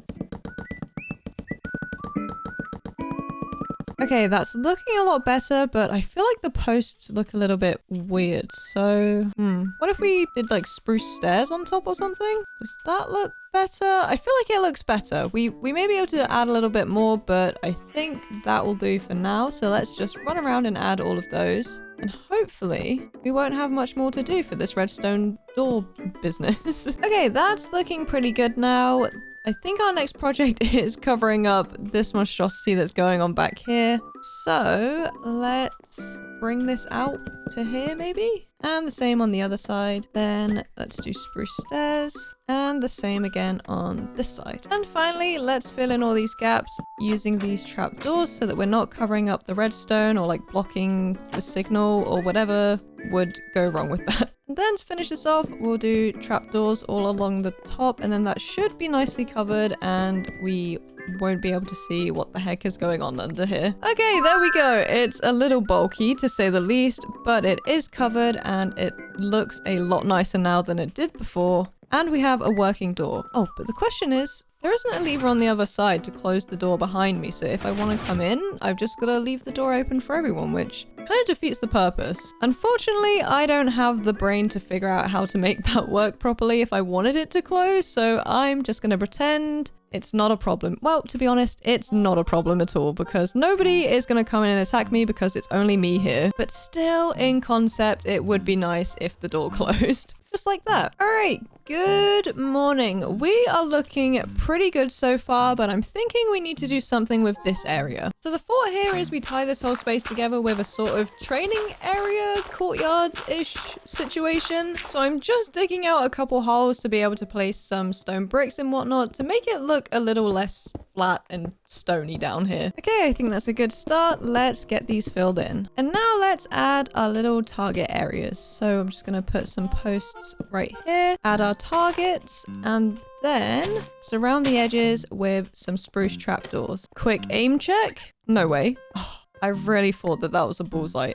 Okay, that's looking a lot better, but I feel like the posts look a little bit weird. So, what if we did like spruce stairs on top or something? Does that look better? I feel like it looks better. We may be able to add a little bit more, but I think that will do for now. So let's just run around and add all of those. And hopefully we won't have much more to do for this redstone door business. Okay, that's looking pretty good now. I think our next project is covering up this monstrosity that's going on back here. So let's bring this out to here maybe? And the same on the other side. Then let's do spruce stairs. And the same again on this side. And finally, let's fill in all these gaps using these trapdoors so that we're not covering up the redstone or like blocking the signal or whatever would go wrong with that. And then to finish this off, we'll do trapdoors all along the top, and then that should be nicely covered and we won't be able to see what the heck is going on under here. Okay, there we go. It's a little bulky to say the least, but it is covered and it looks a lot nicer now than it did before. And we have a working door. Oh, but the question is, there isn't a lever on the other side to close the door behind me. So if I want to come in, I've just got to leave the door open for everyone, which kind of defeats the purpose. Unfortunately, I don't have the brain to figure out how to make that work properly if I wanted it to close. So I'm just going to pretend it's not a problem. Well, to be honest, it's not a problem at all because nobody is going to come in and attack me because it's only me here. But still, in concept, it would be nice if the door closed. Just like that. All right. Good morning. We are looking pretty good so far, but I'm thinking we need to do something with this area. So the thought here is we tie this whole space together with a sort of training area, courtyard-ish situation. So I'm just digging out a couple holes to be able to place some stone bricks and whatnot to make it look a little less flat and stony down here. Okay, I think that's a good start. Let's get these filled in. And now let's add our little target areas. So I'm just gonna put some posts right here, add our targets, and then surround the edges with some spruce trapdoors. Quick aim check. No way. Oh, I really thought that was a bullseye.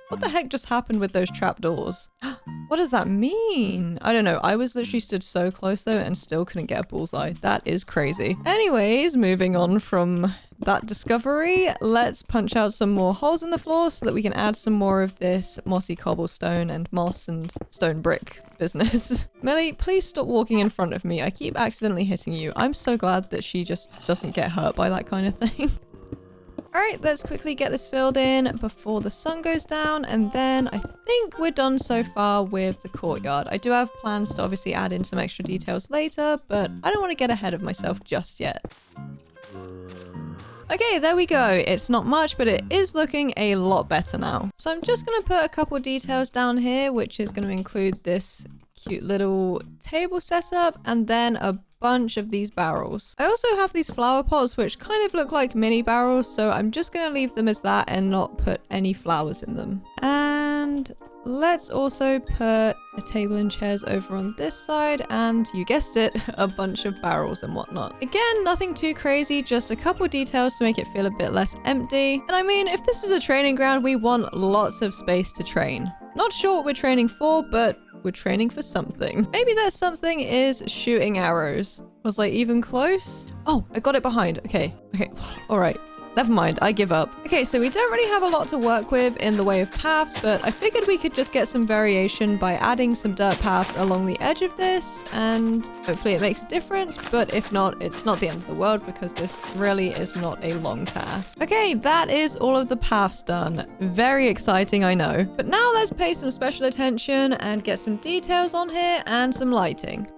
What the heck just happened with those trapdoors? What does that mean? I don't know. I was literally stood so close though and still couldn't get a bullseye. That is crazy. Anyways, moving on from that discovery, let's punch out some more holes in the floor so that we can add some more of this mossy cobblestone and moss and stone brick business. Millie, please stop walking in front of me. I keep accidentally hitting you. I'm so glad that she just doesn't get hurt by that kind of thing. All right, let's quickly get this filled in before the sun goes down, and then I think we're done so far with the courtyard. I do have plans to obviously add in some extra details later, but I don't want to get ahead of myself just yet. Okay, there we go. It's not much, but it is looking a lot better now. So I'm just going to put a couple details down here, which is going to include this cute little table setup and then a bunch of these barrels. I also have these flower pots which kind of look like mini barrels, so I'm just going to leave them as that and not put any flowers in them. And let's also put a table and chairs over on this side, and you guessed it, a bunch of barrels and whatnot. Again, nothing too crazy, just a couple details to make it feel a bit less empty. And I mean, if this is a training ground, we want lots of space to train. Not sure what we're training for, but we're training for something. Maybe that something is shooting arrows. Was I even close? Oh, I got it behind. Okay. All right. Never mind, I give up. Okay, so we don't really have a lot to work with in the way of paths, but I figured we could just get some variation by adding some dirt paths along the edge of this, and hopefully it makes a difference, but if not, it's not the end of the world because this really is not a long task. Okay, that is all of the paths done. Very exciting, I know. But now let's pay some special attention and get some details on here and some lighting.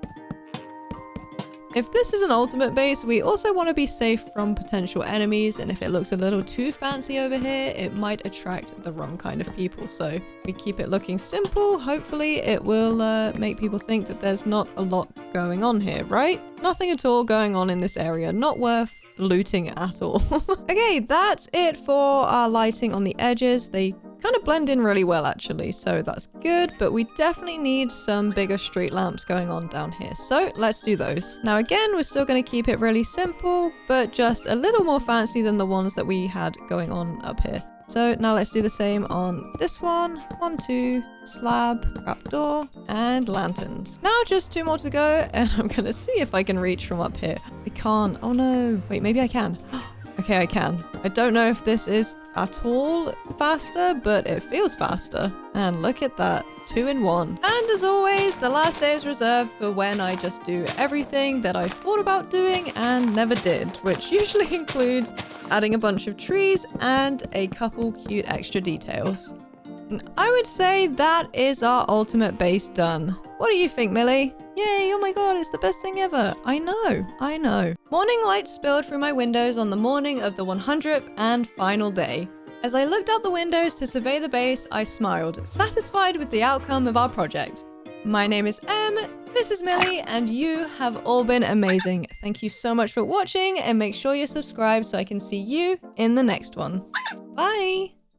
If this is an ultimate base, we also want to be safe from potential enemies, and if it looks a little too fancy over here, it might attract the wrong kind of people. So if we keep it looking simple, hopefully it will make people think that there's not a lot going on here, right? Nothing at all going on in this area, not worth looting at all. Okay, that's it for our lighting on the edges. They kind of blend in really well actually, so that's good, but we definitely need some bigger street lamps going on down here, so let's do those. Now again, we're still going to keep it really simple, but just a little more fancy than the ones that we had going on up here. So now let's do the same on this one. 1, 2, slab, trapdoor, and lanterns. Now just 2 more to go, and I'm gonna see if I can reach from up here. I can't. Oh no. Wait, maybe I can. Okay, I can. I don't know if this is at all faster, but it feels faster. And look at that. 2 in 1. And as always, the last day is reserved for when I just do everything that I thought about doing and never did, which usually includes adding a bunch of trees and a couple cute extra details. And I would say that is our ultimate base done. What do you think, Millie? Yay, oh my god, it's the best thing ever. I know. Morning light spilled through my windows on the morning of the 100th and final day. As I looked out the windows to survey the base, I smiled, satisfied with the outcome of our project. My name is Em, this is Millie, and you have all been amazing. Thank you so much for watching, and make sure you're subscribed so I can see you in the next one. Bye!